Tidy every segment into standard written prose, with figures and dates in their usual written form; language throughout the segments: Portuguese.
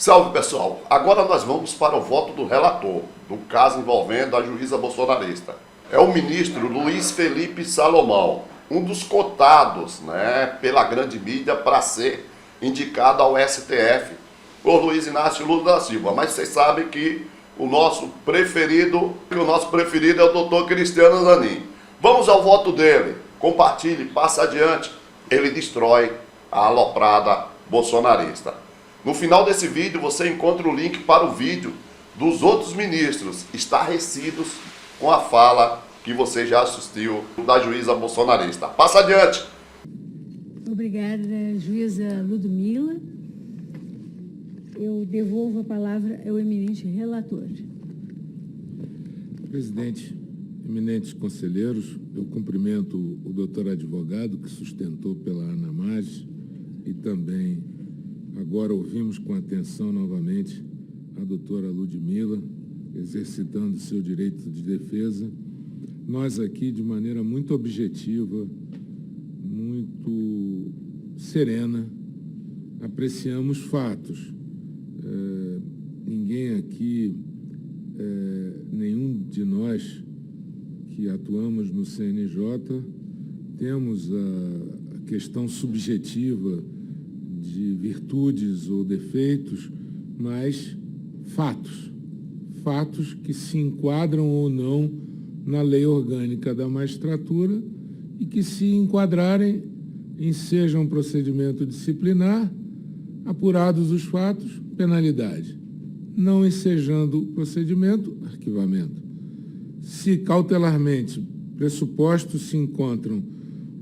Salve, pessoal! Agora nós vamos para o voto do relator do caso envolvendo a juíza bolsonarista. É o ministro Luiz Felipe Salomão, um dos cotados, pela grande mídia para ser indicado ao STF por Luiz Inácio Lula da Silva. Mas vocês sabem que o nosso preferido é o doutor Cristiano Zanin. Vamos ao voto dele. Compartilhe, passa adiante. Ele destrói a aloprada bolsonarista. No final desse vídeo você encontra o link para o vídeo dos outros ministros estarrecidos com a fala que você já assistiu da juíza bolsonarista. Passa adiante. Obrigada, juíza Ludmila. Eu devolvo a palavra ao eminente relator. Presidente, eminentes conselheiros, eu cumprimento o doutor advogado que sustentou pela ANAMAGE e também agora ouvimos com atenção novamente a doutora Ludmila exercitando seu direito de defesa. Nós aqui, de maneira muito objetiva, muito serena, apreciamos fatos. Ninguém aqui, nenhum de nós que atuamos no CNJ, temos a questão subjetiva de virtudes ou defeitos, mas fatos que se enquadram ou não na lei orgânica da magistratura e que, se enquadrarem, ensejam um procedimento disciplinar, apurados os fatos, penalidade. Não ensejando o procedimento, arquivamento. Se cautelarmente pressupostos se encontram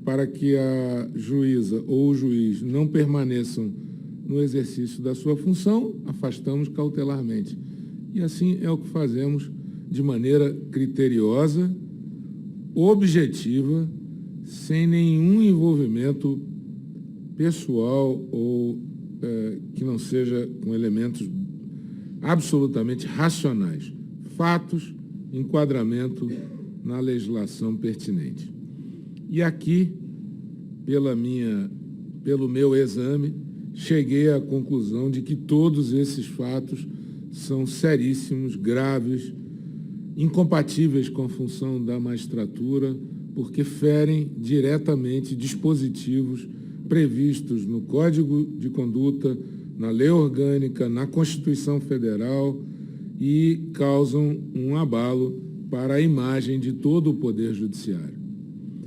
para que a juíza ou o juiz não permaneçam no exercício da sua função, afastamos cautelarmente. E assim é o que fazemos de maneira criteriosa, objetiva, sem nenhum envolvimento pessoal ou que não seja com elementos absolutamente racionais. Fatos, enquadramento na legislação pertinente. E aqui, pelo meu exame, cheguei à conclusão de que todos esses fatos são seríssimos, graves, incompatíveis com a função da magistratura, porque ferem diretamente dispositivos previstos no Código de Conduta, na Lei Orgânica, na Constituição Federal e causam um abalo para a imagem de todo o Poder Judiciário.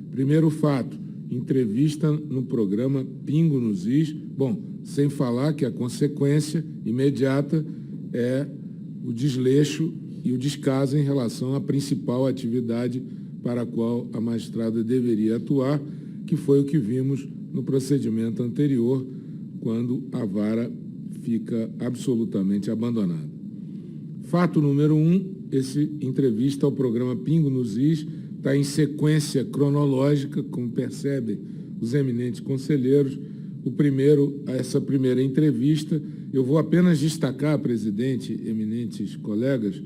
Primeiro fato, entrevista no programa Pingo nos Is. Bom, sem falar que a consequência imediata é o desleixo e o descaso em relação à principal atividade para a qual a magistrada deveria atuar, que foi o que vimos no procedimento anterior, quando a vara fica absolutamente abandonada. Fato número 1, essa entrevista ao programa Pingo nos Is está em sequência cronológica, como percebem os eminentes conselheiros. Essa primeira entrevista, eu vou apenas destacar, presidente, eminentes colegas,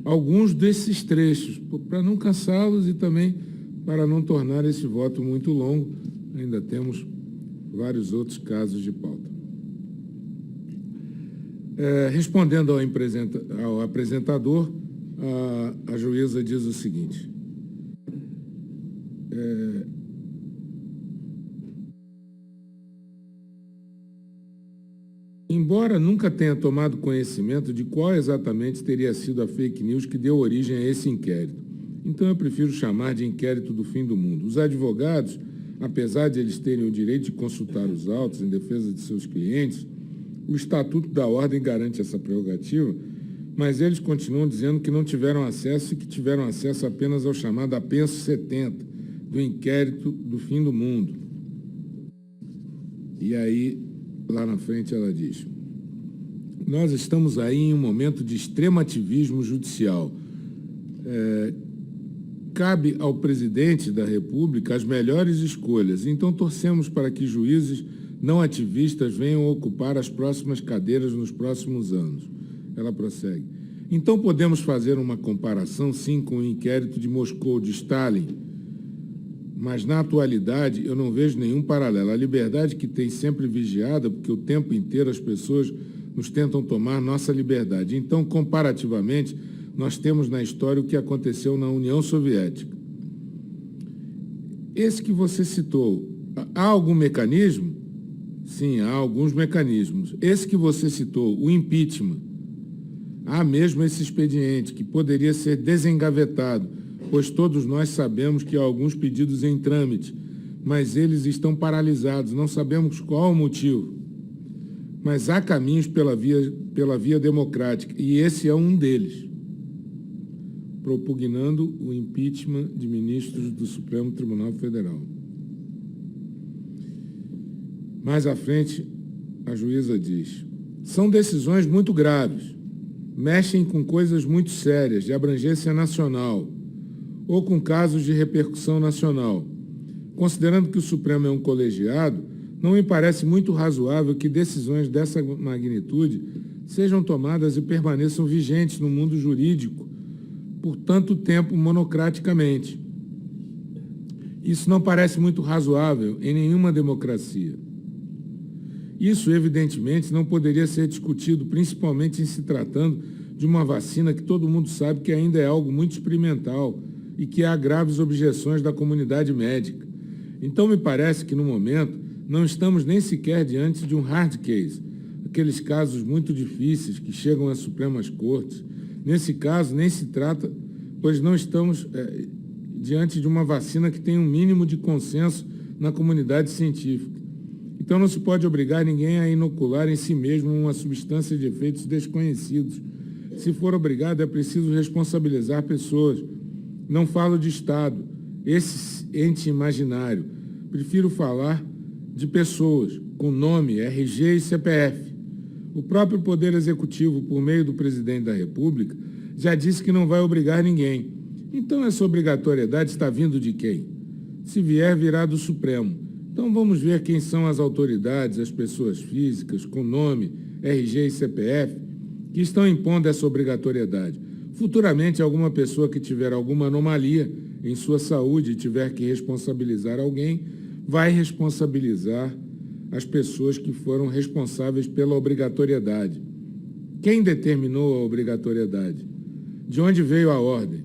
alguns desses trechos, para não cansá-los e também para não tornar esse voto muito longo. Ainda temos vários outros casos de pauta. Respondendo ao apresentador, a juíza diz o seguinte: embora nunca tenha tomado conhecimento de qual exatamente teria sido a fake news que deu origem a esse inquérito, então eu prefiro chamar de inquérito do fim do mundo. Os advogados, apesar de eles terem o direito de consultar os autos em defesa de seus clientes, o Estatuto da Ordem garante essa prerrogativa, mas eles continuam dizendo que não tiveram acesso e que tiveram acesso apenas ao chamado apenso 70 do inquérito do fim do mundo. E aí, lá na frente, ela diz: nós estamos aí em um momento de extremo ativismo judicial. Cabe ao presidente da República as melhores escolhas, então torcemos para que juízes não ativistas venham ocupar as próximas cadeiras nos próximos anos. Ela prossegue: então podemos fazer uma comparação, sim, com o inquérito de Moscou de Stalin, mas na atualidade eu não vejo nenhum paralelo. A liberdade que tem sempre vigiada, porque o tempo inteiro as pessoas nos tentam tomar nossa liberdade. Então, comparativamente, nós temos na história o que aconteceu na União Soviética. Esse que você citou, há algum mecanismo? Sim, há alguns mecanismos. Esse que você citou, o impeachment, há mesmo esse expediente que poderia ser desengavetado, pois todos nós sabemos que há alguns pedidos em trâmite, mas eles estão paralisados, não sabemos qual o motivo. Mas há caminhos pela via democrática, e esse é um deles, propugnando o impeachment de ministros do Supremo Tribunal Federal. Mais à frente, a juíza diz: são decisões muito graves, mexem com coisas muito sérias, de abrangência nacional, ou com casos de repercussão nacional. Considerando que o Supremo é um colegiado, não me parece muito razoável que decisões dessa magnitude sejam tomadas e permaneçam vigentes no mundo jurídico por tanto tempo monocraticamente. Isso não parece muito razoável em nenhuma democracia. Isso, evidentemente, não poderia ser discutido, principalmente em se tratando de uma vacina que todo mundo sabe que ainda é algo muito experimental e que há graves objeções da comunidade médica. Então, me parece que, no momento, não estamos nem sequer diante de um hard case, aqueles casos muito difíceis que chegam às Supremas Cortes. Nesse caso, nem se trata, pois não estamos diante de uma vacina que tem um mínimo de consenso na comunidade científica. Então, não se pode obrigar ninguém a inocular em si mesmo uma substância de efeitos desconhecidos. Se for obrigado, é preciso responsabilizar pessoas. Não falo de Estado, esse ente imaginário. Prefiro falar de pessoas com nome, RG e CPF. O próprio Poder Executivo, por meio do Presidente da República, já disse que não vai obrigar ninguém. Então, essa obrigatoriedade está vindo de quem? Se vier, virá do Supremo. Então, vamos ver quem são as autoridades, as pessoas físicas, com nome, RG e CPF, que estão impondo essa obrigatoriedade. Futuramente, alguma pessoa que tiver alguma anomalia em sua saúde e tiver que responsabilizar alguém, vai responsabilizar as pessoas que foram responsáveis pela obrigatoriedade. Quem determinou a obrigatoriedade? De onde veio a ordem?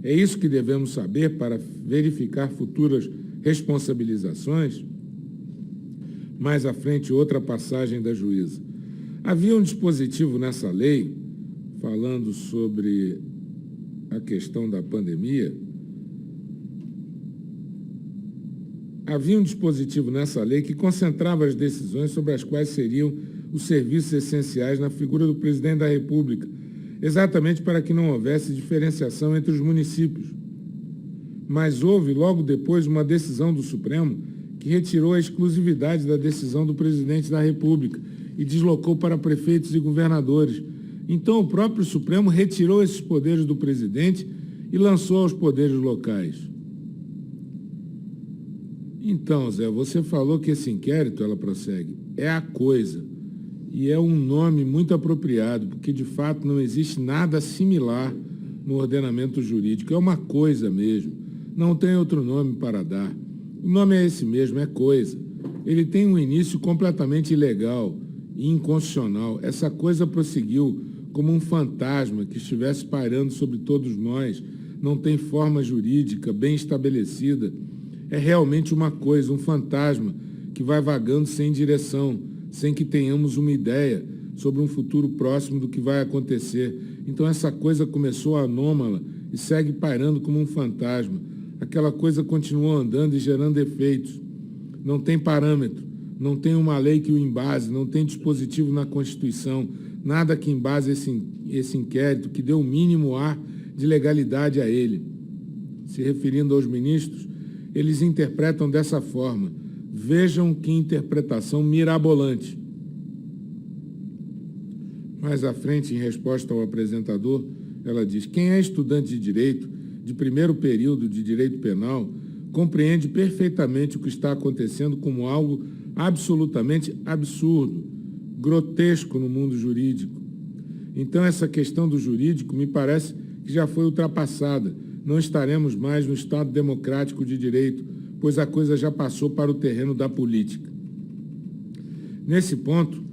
É isso que devemos saber para verificar futuras responsabilizações? Mais à frente, outra passagem da juíza. Havia um dispositivo nessa lei, falando sobre a questão da pandemia, havia um dispositivo nessa lei que concentrava as decisões sobre as quais seriam os serviços essenciais na figura do Presidente da República, exatamente para que não houvesse diferenciação entre os municípios. Mas houve, logo depois, uma decisão do Supremo que retirou a exclusividade da decisão do Presidente da República e deslocou para prefeitos e governadores. Então, o próprio Supremo retirou esses poderes do Presidente e lançou aos poderes locais. Então, Zé, você falou que esse inquérito, ela prossegue, é a coisa. E é um nome muito apropriado, porque, de fato, não existe nada similar no ordenamento jurídico. É uma coisa mesmo. Não tem outro nome para dar. O nome é esse mesmo, é coisa. Ele tem um início completamente ilegal e inconstitucional. Essa coisa prosseguiu como um fantasma que estivesse pairando sobre todos nós. Não tem forma jurídica bem estabelecida. É realmente uma coisa, um fantasma que vai vagando sem direção, sem que tenhamos uma ideia sobre um futuro próximo do que vai acontecer. Então essa coisa começou anômala e segue pairando como um fantasma. Aquela coisa continua andando e gerando efeitos. Não tem parâmetro, não tem uma lei que o embase, não tem dispositivo na Constituição, nada que embase esse inquérito, que dê o mínimo ar de legalidade a ele. Se referindo aos ministros, eles interpretam dessa forma. Vejam que interpretação mirabolante. Mais à frente, em resposta ao apresentador, ela diz: quem é estudante de direito, de primeiro período de direito penal, compreende perfeitamente o que está acontecendo como algo absolutamente absurdo, grotesco no mundo jurídico. Então, essa questão do jurídico me parece que já foi ultrapassada. Não estaremos mais no Estado democrático de direito, pois a coisa já passou para o terreno da política. Nesse ponto,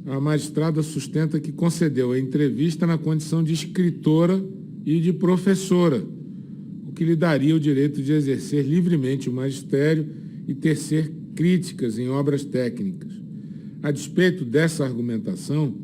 a magistrada sustenta que concedeu a entrevista na condição de escritora e de professora, o que lhe daria o direito de exercer livremente o magistério e tecer críticas em obras técnicas. A despeito dessa argumentação,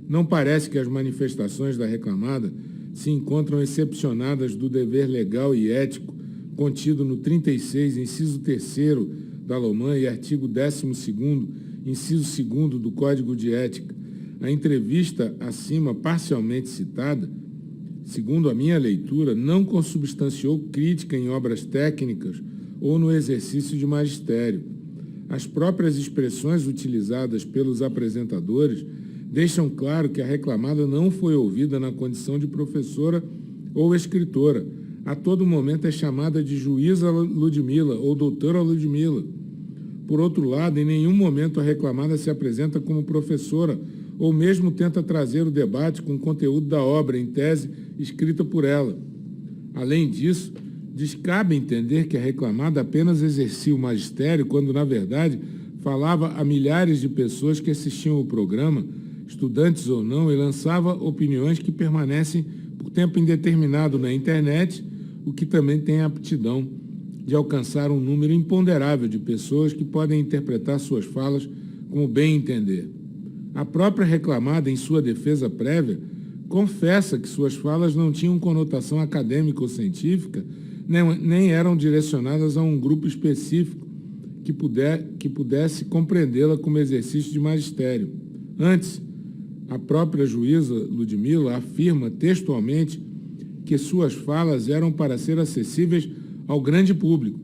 não parece que as manifestações da reclamada se encontram excepcionadas do dever legal e ético contido no 36, inciso 3º da LOMAN e artigo 12º, inciso 2º do Código de Ética. A entrevista acima parcialmente citada, segundo a minha leitura, não consubstanciou crítica em obras técnicas ou no exercício de magistério. As próprias expressões utilizadas pelos apresentadores deixam claro que a reclamada não foi ouvida na condição de professora ou escritora. A todo momento é chamada de juíza Ludmila ou doutora Ludmila. Por outro lado, em nenhum momento a reclamada se apresenta como professora ou mesmo tenta trazer o debate com o conteúdo da obra, em tese, escrita por ela. Além disso, descabe entender que a reclamada apenas exercia o magistério quando, na verdade, falava a milhares de pessoas que assistiam ao programa, estudantes ou não, e lançava opiniões que permanecem por tempo indeterminado na internet, o que também tem a aptidão de alcançar um número imponderável de pessoas que podem interpretar suas falas como bem entender. A própria reclamada, em sua defesa prévia, confessa que suas falas não tinham conotação acadêmica ou científica, nem eram direcionadas a um grupo específico que pudesse compreendê-la como exercício de magistério. Antes, a própria juíza Ludmila afirma textualmente que suas falas eram para ser acessíveis ao grande público.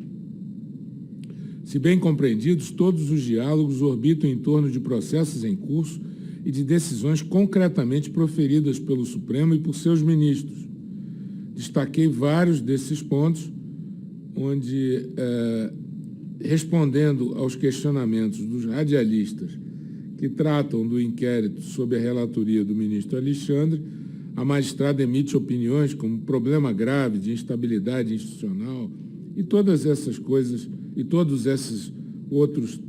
Se bem compreendidos, todos os diálogos orbitam em torno de processos em curso e de decisões concretamente proferidas pelo Supremo e por seus ministros. Destaquei vários desses pontos, onde, respondendo aos questionamentos dos radialistas que tratam do inquérito sob a relatoria do ministro Alexandre, a magistrada emite opiniões como problema grave de instabilidade institucional e todas essas coisas e todos esses outros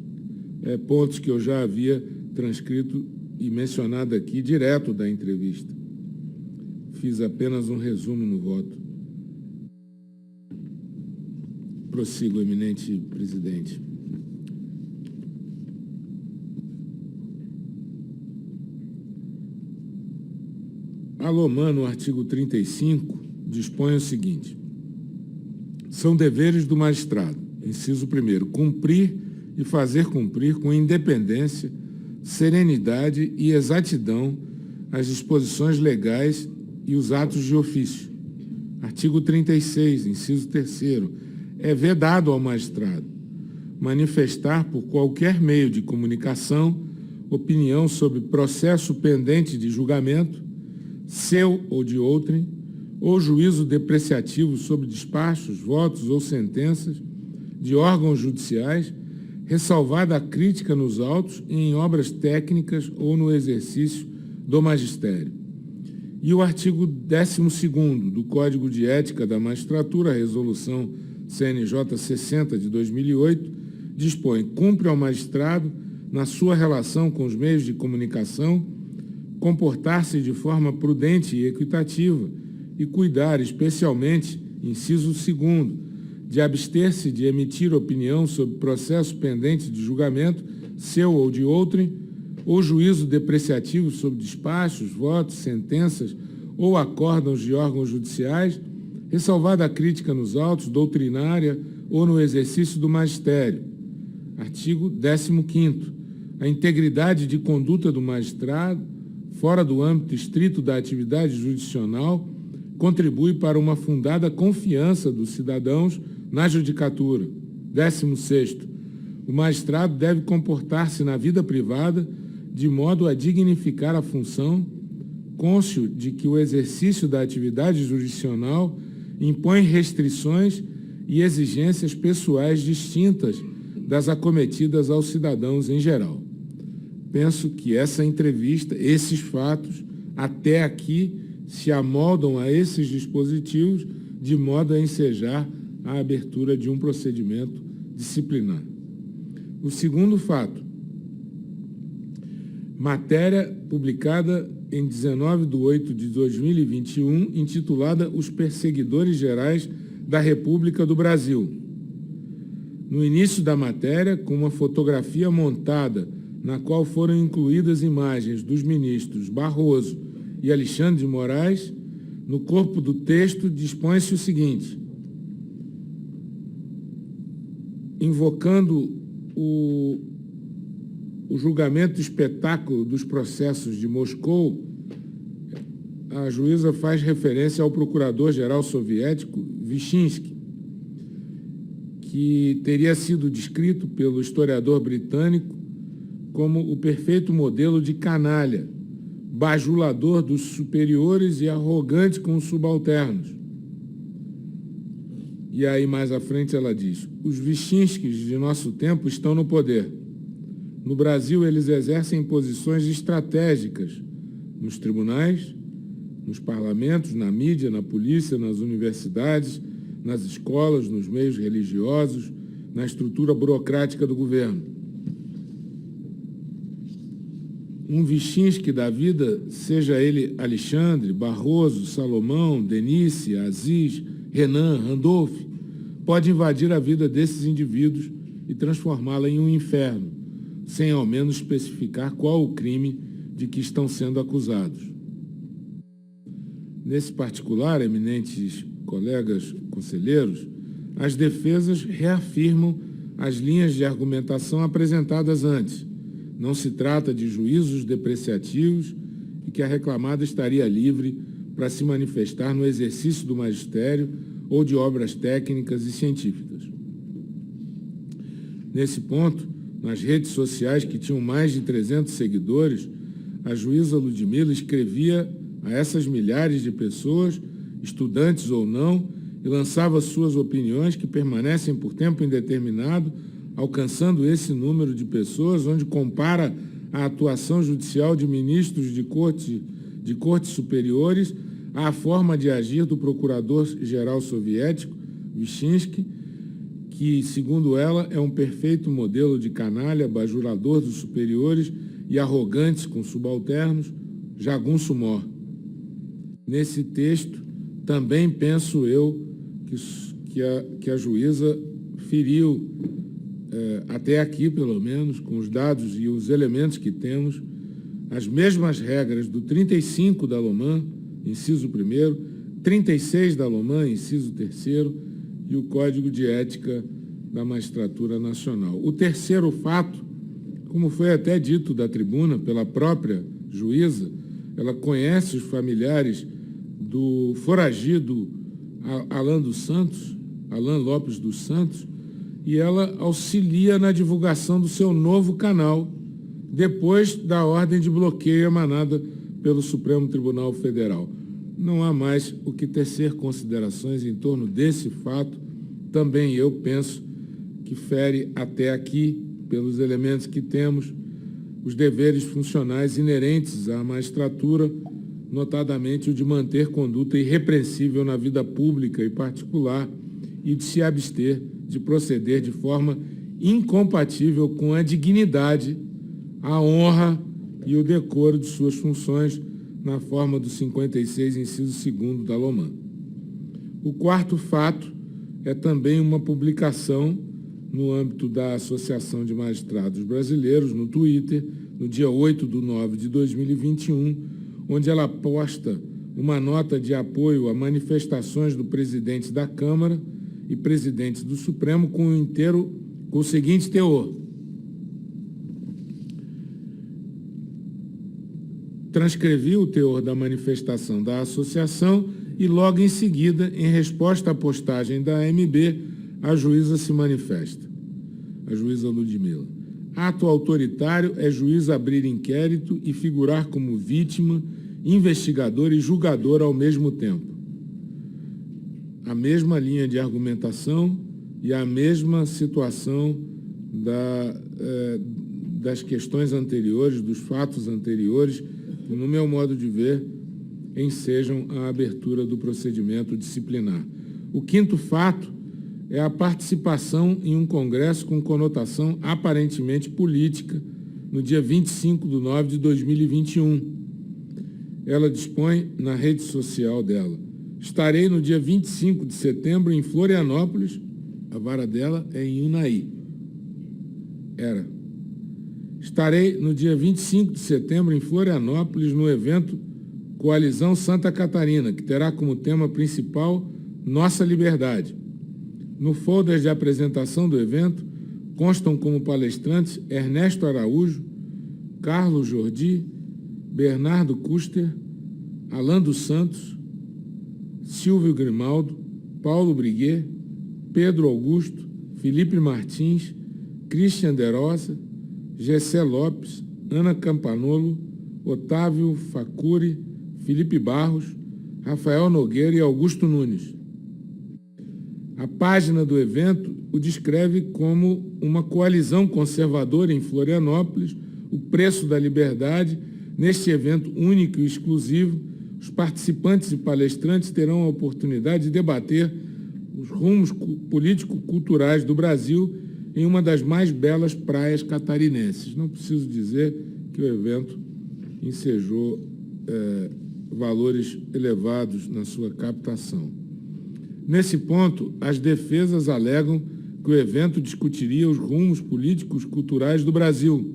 pontos que eu já havia transcrito e mencionado aqui direto da entrevista. Fiz apenas um resumo no voto. Prossigo, eminente presidente. A LOMAN, no artigo 35, dispõe o seguinte: são deveres do magistrado, inciso 1º, cumprir e fazer cumprir com independência, serenidade e exatidão as disposições legais e os atos de ofício. Artigo 36, inciso 3º, é vedado ao magistrado manifestar por qualquer meio de comunicação opinião sobre processo pendente de julgamento, seu ou de outrem, ou juízo depreciativo sobre despachos, votos ou sentenças de órgãos judiciais, ressalvada a crítica nos autos e em obras técnicas ou no exercício do magistério. E o artigo 12º do Código de Ética da Magistratura, a Resolução CNJ 60 de 2008, dispõe: cumpre ao magistrado, na sua relação com os meios de comunicação, comportar-se de forma prudente e equitativa e cuidar especialmente, inciso 2º, de abster-se de emitir opinião sobre processo pendente de julgamento, seu ou de outrem, ou juízo depreciativo sobre despachos, votos, sentenças ou acórdãos de órgãos judiciais, ressalvada a crítica nos autos, doutrinária ou no exercício do magistério. Artigo 15º. A integridade de conduta do magistrado, fora do âmbito estrito da atividade jurisdicional, contribui para uma fundada confiança dos cidadãos na judicatura. 16º. O magistrado deve comportar-se na vida privada de modo a dignificar a função, cônscio de que o exercício da atividade jurisdicional impõe restrições e exigências pessoais distintas das acometidas aos cidadãos em geral. Penso que essa entrevista, esses fatos, até aqui, se amoldam a esses dispositivos de modo a ensejar a abertura de um procedimento disciplinar. O segundo fato: matéria publicada em 19/8/2021, intitulada Os Perseguidores Gerais da República do Brasil. No início da matéria, com uma fotografia montada na qual foram incluídas imagens dos ministros Barroso e Alexandre de Moraes, no corpo do texto dispõe-se o seguinte: invocando o julgamento espetáculo dos processos de Moscou, a juíza faz referência ao procurador-geral soviético Vyshinsky, que teria sido descrito pelo historiador britânico como o perfeito modelo de canalha, bajulador dos superiores e arrogante com os subalternos. E aí, mais à frente, ela diz: os Vyshinskys de nosso tempo estão no poder. No Brasil, eles exercem posições estratégicas nos tribunais, nos parlamentos, na mídia, na polícia, nas universidades, nas escolas, nos meios religiosos, na estrutura burocrática do governo. Um Vyshinsky da vida, seja ele Alexandre, Barroso, Salomão, Denise, Aziz, Renan, Randolph, pode invadir a vida desses indivíduos e transformá-la em um inferno, sem ao menos especificar qual o crime de que estão sendo acusados. Nesse particular, eminentes colegas conselheiros, as defesas reafirmam as linhas de argumentação apresentadas antes. Não se trata de juízos depreciativos e que a reclamada estaria livre para se manifestar no exercício do magistério ou de obras técnicas e científicas. Nesse ponto, nas redes sociais que tinham mais de 300 seguidores, a juíza Ludmila escrevia a essas milhares de pessoas, estudantes ou não, e lançava suas opiniões que permanecem por tempo indeterminado, alcançando esse número de pessoas, onde compara a atuação judicial de ministros de cortes superiores à forma de agir do procurador-geral soviético, Vyshinsky, que, segundo ela, é um perfeito modelo de canalha, bajulador dos superiores e arrogantes com subalternos, jagunço mor. Nesse texto, também penso eu que a juíza feriu, até aqui pelo menos, com os dados e os elementos que temos, as mesmas regras do 35 da Loman, inciso 1º, 36 da Loman, inciso 3º, e o Código de Ética da Magistratura Nacional. O terceiro fato, como foi até dito da tribuna pela própria juíza, ela conhece os familiares do foragido Alan Lopes dos Santos, e ela auxilia na divulgação do seu novo canal, depois da ordem de bloqueio emanada pelo Supremo Tribunal Federal. Não há mais o que tecer considerações em torno desse fato. Também eu penso que fere até aqui, pelos elementos que temos, os deveres funcionais inerentes à magistratura, notadamente o de manter conduta irrepreensível na vida pública e particular e de se abster de proceder de forma incompatível com a dignidade, a honra e o decoro de suas funções na forma do 56, inciso 2º da Loman. O quarto fato é também uma publicação no âmbito da Associação de Magistrados Brasileiros, no Twitter, no dia 8/9/2021, onde ela posta uma nota de apoio a manifestações do presidente da Câmara e presidente do Supremo com o seguinte teor: transcrevi o teor da manifestação da associação e logo em seguida, em resposta à postagem da AMB, a juíza se manifesta. A juíza Ludmila: ato autoritário é juiz abrir inquérito e figurar como vítima, investigador e julgador ao mesmo tempo. A mesma linha de argumentação e a mesma situação das questões anteriores, dos fatos anteriores, que, no meu modo de ver, ensejam a abertura do procedimento disciplinar. O quinto fato é a participação em um congresso com conotação aparentemente política, no dia 25 de 9 de 2021. Ela dispõe na rede social dela: estarei no dia 25 de setembro em Florianópolis, a vara dela é em Unai. Estarei no dia 25 de setembro em Florianópolis no evento Coalizão Santa Catarina, que terá como tema principal Nossa Liberdade. No folder de apresentação do evento constam como palestrantes Ernesto Araújo, Carlos Jordi, Bernardo Custer, Alan dos Santos, Silvio Grimaldo, Paulo Briguet, Pedro Augusto, Felipe Martins, Christian de Rosa, Gessé Lopes, Ana Campanolo, Otávio Facuri, Felipe Barros, Rafael Nogueira e Augusto Nunes. A página do evento o descreve como uma coalizão conservadora em Florianópolis, o preço da liberdade. Neste evento único e exclusivo, os participantes e palestrantes terão a oportunidade de debater os rumos político-culturais do Brasil em uma das mais belas praias catarinenses. Não preciso dizer que o evento ensejou valores elevados na sua captação. Nesse ponto, as defesas alegam que o evento discutiria os rumos políticos culturais do Brasil.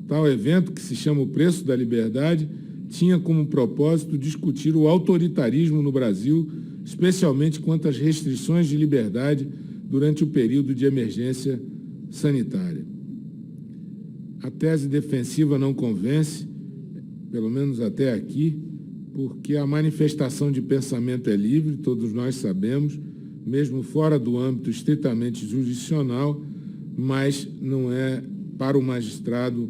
Tal evento, que se chama O Preço da Liberdade, tinha como propósito discutir o autoritarismo no Brasil, especialmente quanto às restrições de liberdade durante o período de emergência sanitária. A tese defensiva não convence, pelo menos até aqui, porque a manifestação de pensamento é livre, todos nós sabemos, mesmo fora do âmbito estritamente jurisdicional, mas não é para o magistrado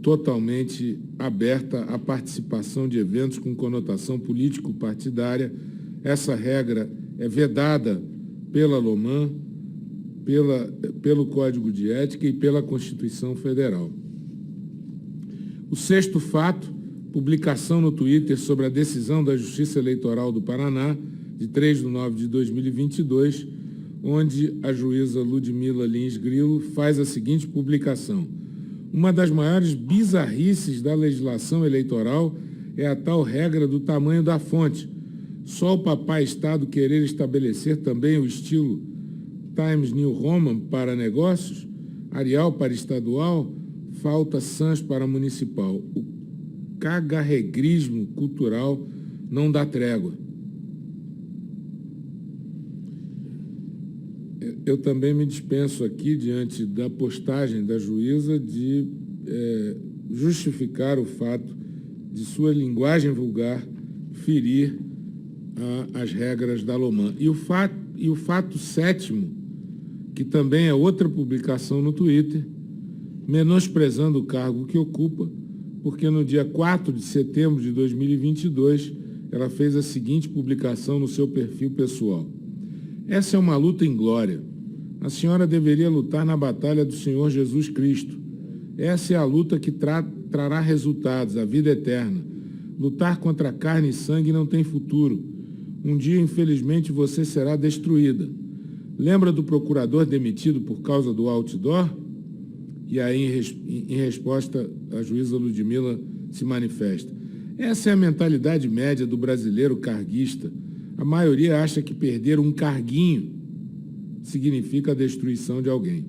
totalmente aberta a participação de eventos com conotação político-partidária. Essa regra é vedada pela LOMAN, pelo Código de Ética e pela Constituição Federal. O sexto fato, publicação no Twitter sobre a decisão da Justiça Eleitoral do Paraná, de 3 de 9 de 2022, onde a juíza Ludmila Lins Grilo faz a seguinte publicação: uma das maiores bizarrices da legislação eleitoral é a tal regra do tamanho da fonte. Só o papai Estado querer estabelecer também o estilo Times New Roman para negócios, Arial para estadual, falta sans para municipal. O cagarregrismo cultural não dá trégua. Eu também me dispenso aqui, diante da postagem da juíza, de justificar o fato de sua linguagem vulgar ferir as regras da LOMAN. E o fato sétimo, que também é outra publicação no Twitter, menosprezando o cargo que ocupa, porque no dia 4 de setembro de 2022, ela fez a seguinte publicação no seu perfil pessoal: essa é uma luta em glória. A senhora deveria lutar na batalha do Senhor Jesus Cristo. Essa é a luta que trará resultados, a vida eterna. Lutar contra carne e sangue não tem futuro. Um dia, infelizmente, você será destruída. Lembra do procurador demitido por causa do outdoor? E aí, em resposta, a juíza Ludmila se manifesta: essa é a mentalidade média do brasileiro carguista. A maioria acha que perder um carguinho significa a destruição de alguém.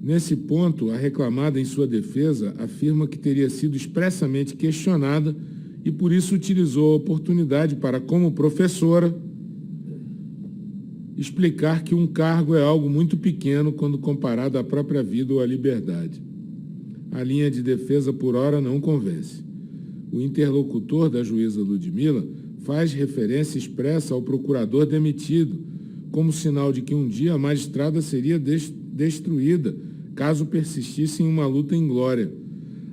Nesse ponto, a reclamada, em sua defesa, afirma que teria sido expressamente questionada e, por isso, utilizou a oportunidade para, como professora, explicar que um cargo é algo muito pequeno quando comparado à própria vida ou à liberdade. A linha de defesa, por hora, não convence. O interlocutor da juíza Ludmila faz referência expressa ao procurador demitido, como sinal de que um dia a magistrada seria destruída caso persistisse em uma luta em glória.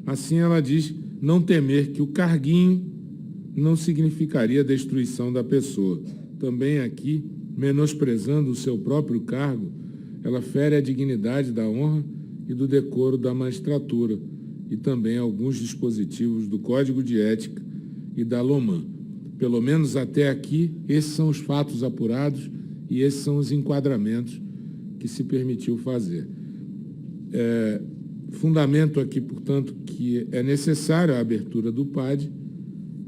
Assim, ela diz não temer que o carguinho não significaria a destruição da pessoa. Também aqui, menosprezando o seu próprio cargo, ela fere a dignidade da honra e do decoro da magistratura e também alguns dispositivos do Código de Ética e da LOMAN. Pelo menos até aqui, esses são os fatos apurados e esses são os enquadramentos que se permitiu fazer. Fundamento aqui, portanto, que é necessária a abertura do PAD,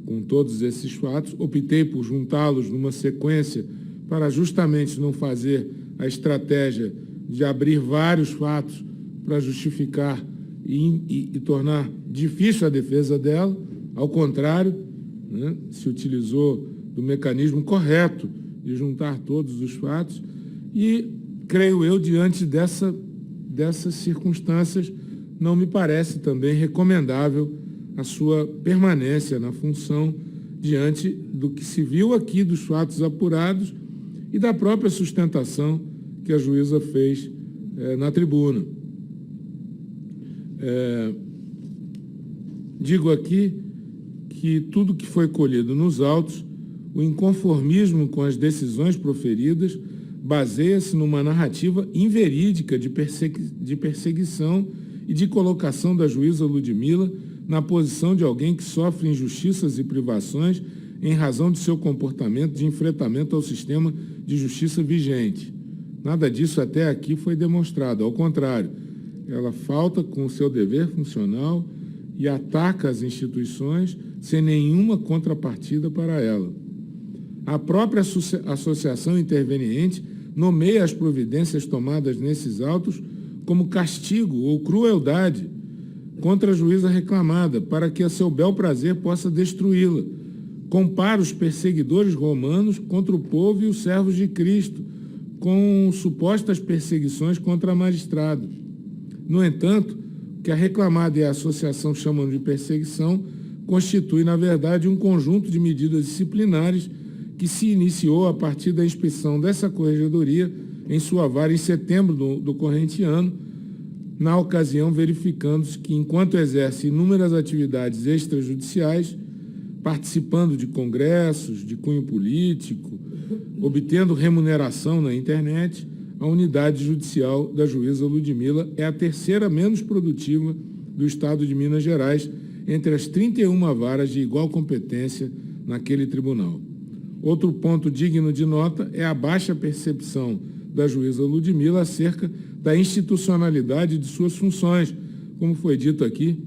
com todos esses fatos. Optei por juntá-los numa sequência para justamente não fazer a estratégia de abrir vários fatos para justificar e tornar difícil a defesa dela. Ao contrário, né, se utilizou do mecanismo correto de juntar todos os fatos e, creio eu, diante dessas circunstâncias, não me parece também recomendável a sua permanência na função diante do que se viu aqui dos fatos apurados e da própria sustentação que a juíza fez na tribuna. Digo aqui que tudo que foi colhido nos autos, o inconformismo com as decisões proferidas, baseia-se numa narrativa inverídica de perseguição e de colocação da juíza Ludmila na posição de alguém que sofre injustiças e privações em razão de seu comportamento de enfrentamento ao sistema de justiça vigente. Nada disso até aqui foi demonstrado. Ao contrário, ela falta com o seu dever funcional e ataca as instituições sem nenhuma contrapartida para ela. A própria associação interveniente nomeia as providências tomadas nesses autos como castigo ou crueldade contra a juíza reclamada, para que a seu bel prazer possa destruí-la. Compara os perseguidores romanos contra o povo e os servos de Cristo, com supostas perseguições contra a magistrada. No entanto, o que a reclamada e a associação chamam de perseguição constitui, na verdade, um conjunto de medidas disciplinares que se iniciou a partir da inspeção dessa corregedoria em sua vara em setembro do corrente ano, na ocasião verificando-se que, enquanto exerce inúmeras atividades extrajudiciais, participando de congressos de cunho político, obtendo remuneração na internet, a unidade judicial da juíza Ludmila é a terceira menos produtiva do Estado de Minas Gerais, entre as 31 varas de igual competência naquele tribunal. Outro ponto digno de nota é a baixa percepção da juíza Ludmila acerca da institucionalidade de suas funções. Como foi dito aqui,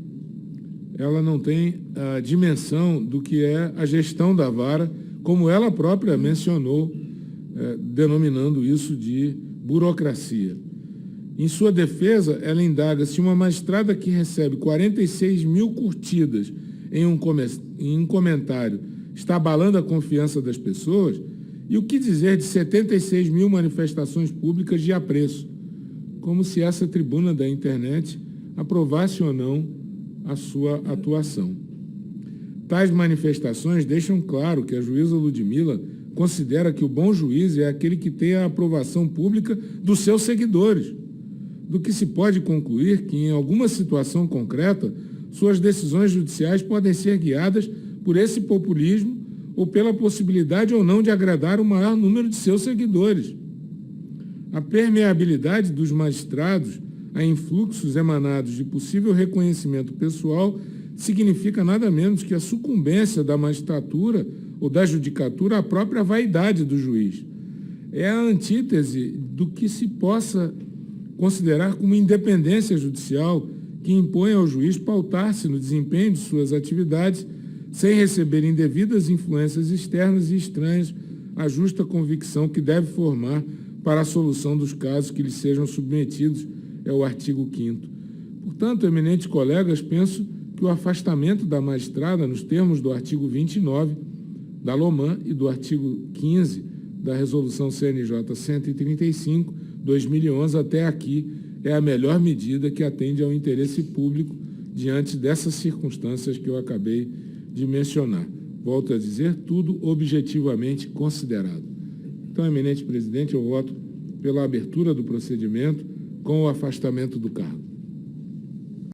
ela não tem a dimensão do que é a gestão da vara, como ela própria mencionou, denominando isso de burocracia. Em sua defesa, ela indaga se uma magistrada que recebe 46 mil curtidas em um comentário está abalando a confiança das pessoas, e o que dizer de 76 mil manifestações públicas de apreço, como se essa tribuna da internet aprovasse ou não a sua atuação. Tais manifestações deixam claro que a juíza Ludmila considera que o bom juiz é aquele que tem a aprovação pública dos seus seguidores, do que se pode concluir que, em alguma situação concreta, suas decisões judiciais podem ser guiadas por esse populismo ou pela possibilidade ou não de agradar o maior número de seus seguidores. A permeabilidade dos magistrados a influxos emanados de possível reconhecimento pessoal significa nada menos que a sucumbência da magistratura ou da judicatura à própria vaidade do juiz. É a antítese do que se possa considerar como independência judicial, que impõe ao juiz pautar-se no desempenho de suas atividades sem receber indevidas influências externas e estranhas à justa convicção que deve formar para a solução dos casos que lhe sejam submetidos, é o artigo 5º. Portanto, eminentes colegas, penso que o afastamento da magistrada, nos termos do artigo 29 da LOMAN e do artigo 15 da Resolução CNJ 135/2011 até aqui, é a melhor medida que atende ao interesse público diante dessas circunstâncias que eu acabei de mencionar. Volto a dizer, tudo objetivamente considerado. Então, eminente presidente, eu voto pela abertura do procedimento com o afastamento do cargo.